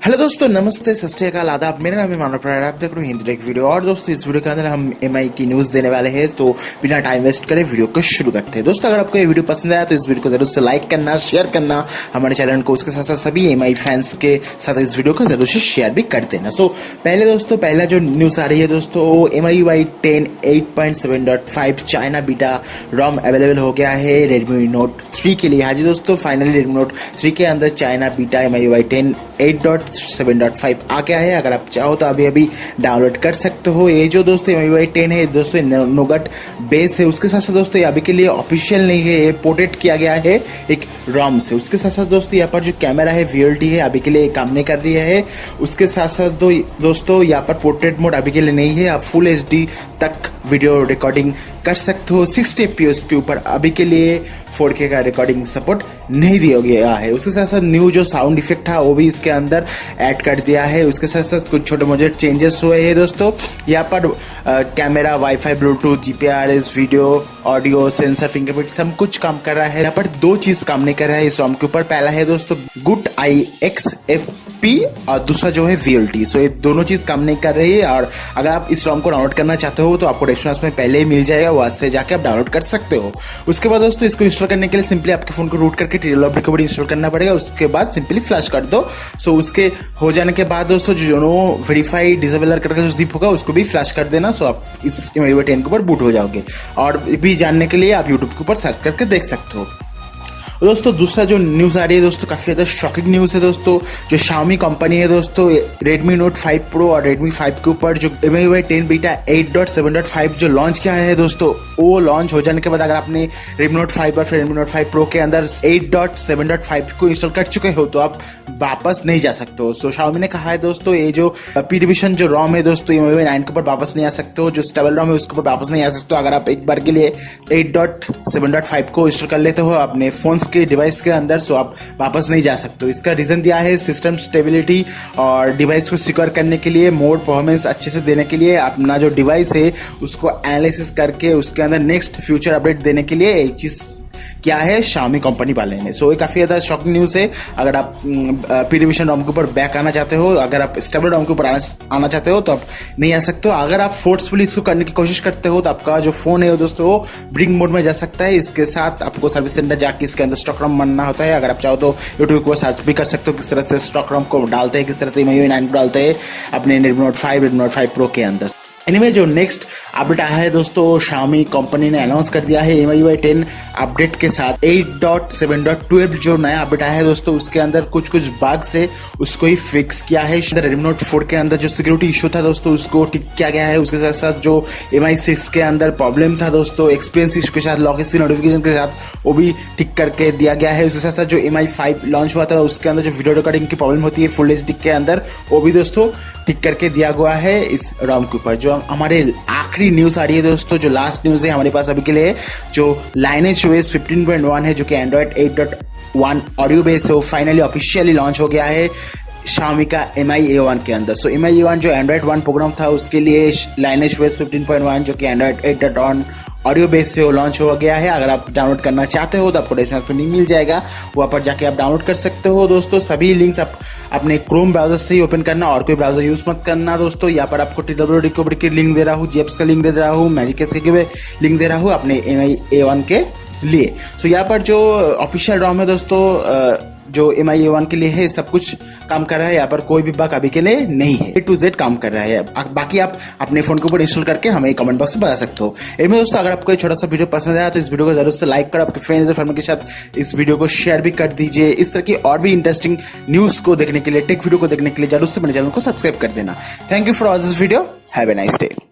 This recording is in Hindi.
हेलो दोस्तों, नमस्ते, सत श्री अकाल, आदाब। मेरा नाम है मानव प्राण, आप देख रहे हो हिंदी टेक वीडियो। और दोस्तों इस वीडियो के अंदर हम एमआई की न्यूज़ देने वाले हैं, तो बिना टाइम वेस्ट करे वीडियो को शुरू करते हैं। दोस्तों अगर आपको ये वीडियो पसंद आया तो इस वीडियो को जरूर से लाइक करना, शेयर करना हमारे चैनल को, उसके साथ साथ सभी एमआई फैंस के साथ इस वीडियो को जरूर से शेयर भी कर देना। सो पहला जो न्यूज़ आ रही है दोस्तों, MIUI 10 8.7.5 चाइना बीटा रोम अवेलेबल हो गया है Redmi Note 3 के लिए। हाँ जी दोस्तों, फाइनली Redmi Note 3 के अंदर चाइना बीटा MIUI 10 8.7.5 आ गया है। अगर आप चाहो तो अभी डाउनलोड कर सकते हो। ये जो दोस्तों MIUI 10 है दोस्तों, नोगट बेस है। उसके साथ साथ दोस्तों ये अभी के लिए ऑफिशियल नहीं है, ये पोर्टेड किया गया है एक रोम से। उसके साथ साथ दोस्तों यहाँ पर जो कैमरा है VLT है, अभी के लिए काम नहीं कर रही है। उसके साथ साथ दोस्तों यहाँ पर पोर्ट्रेट मोड अभी के लिए नहीं है। आप फुल HD तक वीडियो रिकॉर्डिंग कर सकते हो 60 FPS के ऊपर। अभी के लिए 4K का रिकॉर्डिंग सपोर्ट नहीं दिया गया है। उसके साथ साथ न्यू जो साउंड इफेक्ट था वो भी इसके अंदर ऐड कर दिया है। उसके साथ साथ कुछ छोटे मोटे चेंजेस हुए हैं दोस्तों। यहाँ पर camera, wifi, Bluetooth, GPRS, video, audio, sensor, fingerprint सब कुछ काम कर रहा है। यहाँ पर दो चीज काम नहीं कर रहा है इस रोम के ऊपर। पहला है दोस्तों गुड IXFP और दूसरा जो है VLT। सो ये दोनों चीज काम नहीं कर रही है। और अगर आप इस रोम को डाउनलोड करना चाहते हो तो आपको डिस्क्रिप्शन में पहले ही मिल जाएगा, वहां से जाके आप डाउनलोड कर सकते हो। उसके बाद दोस्तों इसको इंस्टॉल करने के लिए सिंपली आपके फोन को रूट करके TLOP रिकवरी इंस्टॉल करना पड़ेगा। उसके बाद सिंपली फ्लैश कर दो। सो उसके हो जाने के बाद दोस्तों जो वेरीफाई डिसेबलर करके जो जिप होगा उसको भी फ्लैश कर देना। सो आप इस MIUI 10 के ऊपर बूट हो जाओगे। और भी जानने के लिए आप यूट्यूब के ऊपर सर्च करके देख सकते हो। दोस्तों दूसरा जो न्यूज़ आ रही है दोस्तों, काफ़ी ज़्यादा शॉकिंग न्यूज़ है दोस्तों। जो Xiaomi कंपनी है दोस्तों, Redmi Note 5 Pro और Redmi 5 के ऊपर जो MIUI 10 बीटा 8.7.5 जो लॉन्च किया है दोस्तों, वो लॉन्च हो जाने के बाद अगर आपने Redmi Note 5 और फिर Redmi Note 5 Pro के अंदर 8.7.5 को इंस्टॉल कर चुके हो तो आप वापस नहीं जा सकते हो। सो Xiaomi ने कहा है दोस्तों, ये जो प्रीडिविजन जो रोम है दोस्तों MIUI 9 के ऊपर वापस नहीं आ सकते हो। जो स्टेबल रोम है उसके ऊपर वापस नहीं आ सकते हो। अगर आप एक बार के लिए 8.7.5 को इंस्टॉल कर लेते हो अपने फोन के डिवाइस के अंदर, सो आप वापस नहीं जा सकते हो। इसका रीजन दिया है सिस्टम स्टेबिलिटी और डिवाइस को सिक्योर करने के लिए, मोड परफॉर्मेंस अच्छे से देने के लिए, अपना जो डिवाइस है उसको एनालिसिस करके उसके अंदर नेक्स्ट फ्यूचर अपडेट देने के लिए एक चीज क्या है Xiaomi कंपनी वाले ने। सो ये काफ़ी ज़्यादा शॉकिंग न्यूज़ है। अगर आप प्रीडिविजन रोम के ऊपर बैक आना चाहते हो, अगर आप स्टेबल रोम के ऊपर आना चाहते हो तो आप नहीं आ सकते हो। अगर आप फोर्सफुली इसको करने की कोशिश करते हो तो आपका जो फ़ोन है दोस्तों वो ब्रिंग मोड में जा सकता है। इसके साथ आपको सर्विस सेंटर जाके इसके अंदर स्टॉक रोम बनना होता है। अगर आप चाहो तो यूट्यूब को सर्च भी कर सकते हो किस तरह से स्टॉक रोम को डालते हैं, किस तरह से MIUI 9 को डालते हैं अपने Redmi Note 5, Redmi Note 5 Pro के अंदर। एनीवे जो नेक्स्ट अपडेट आया है दोस्तों, Xiaomi कंपनी ने अनाउंस कर दिया है MIUI 10 अपडेट के साथ 8.7.12 जो नया अपडेट आया है दोस्तों, उसके अंदर कुछ बग्स है उसको ही फिक्स किया है। Redmi Note 4 के अंदर जो सिक्योरिटी इशू था दोस्तों उसको ठीक किया गया है। उसके साथ साथ जो MI 6 के अंदर प्रॉब्लम था दोस्तों, एक्सपीरियंस इशू के साथ, लॉकेसी नोटिफिकेशन के साथ, वो भी ठीक करके दिया गया है। उसके साथ साथ जो MI 5 लॉन्च हुआ था उसके अंदर जो वीडियो रिकॉर्डिंग की प्रॉब्लम होती है फुल HD के अंदर, वो भी दोस्तों ठीक करके दिया गया है इस रोम के ऊपर। जो हमारे आखिरी न्यूज़ आ रही है दोस्तों, जो लास्ट न्यूज़ है हमारे पास अभी के लिए, जो LineageOS 15.1 है जो कि Android 8.1 ऑडियो बेस है, वो फाइनली ऑफिशियली लॉन्च हो गया है Xiaomi का Mi A1 के अंदर। सो Mi A1 जो Android 1 प्रोग्राम था उसके लिए LineageOS 15.1 जो कि Android 8.1 ऑडियो बेस से वो लॉन्च हो गया है। अगर आप डाउनलोड करना चाहते हो तो आपको डिस्क्रिप्शन में लिंक मिल जाएगा, वहाँ पर जाके आप डाउनलोड कर सकते हो दोस्तों। सभी लिंक्स आप अपने क्रोम ब्राउजर से ही ओपन करना, और कोई ब्राउजर यूज मत करना दोस्तों। यहाँ पर आपको TLOP रिकवरी की लिंक दे रहा हूँ, GPRS का लिंक दे रहा हूँ, मैजिक के लिंक दे रहा हूँ अपने Mi A1 के लिए। सो यहाँ पर जो ऑफिशियल रोम है दोस्तों जो Mi A1 के लिए है, सब कुछ काम कर रहा है। यहाँ पर कोई भी बग अभी के लिए नहीं है, A to Z काम कर रहा है। बाकी आप अपने फोन के ऊपर इंस्टॉल करके हमें कमेंट बॉक्स में बता सकते हो। इनमें दोस्तों अगर आपको छोटा सा वीडियो पसंद आया तो इस वीडियो को जरूर से लाइक करो, आपके फ्रेंड्स और फैमिली के साथ इस वीडियो को शेयर भी कर दीजिए। इस तरह की और भी इंटरेस्टिंग न्यूज़ को देखने के लिए, टेक वीडियो को देखने के लिए जरूर से मेरे चैनल को सब्सक्राइब कर देना। Thank you for watching this video, have a nice day.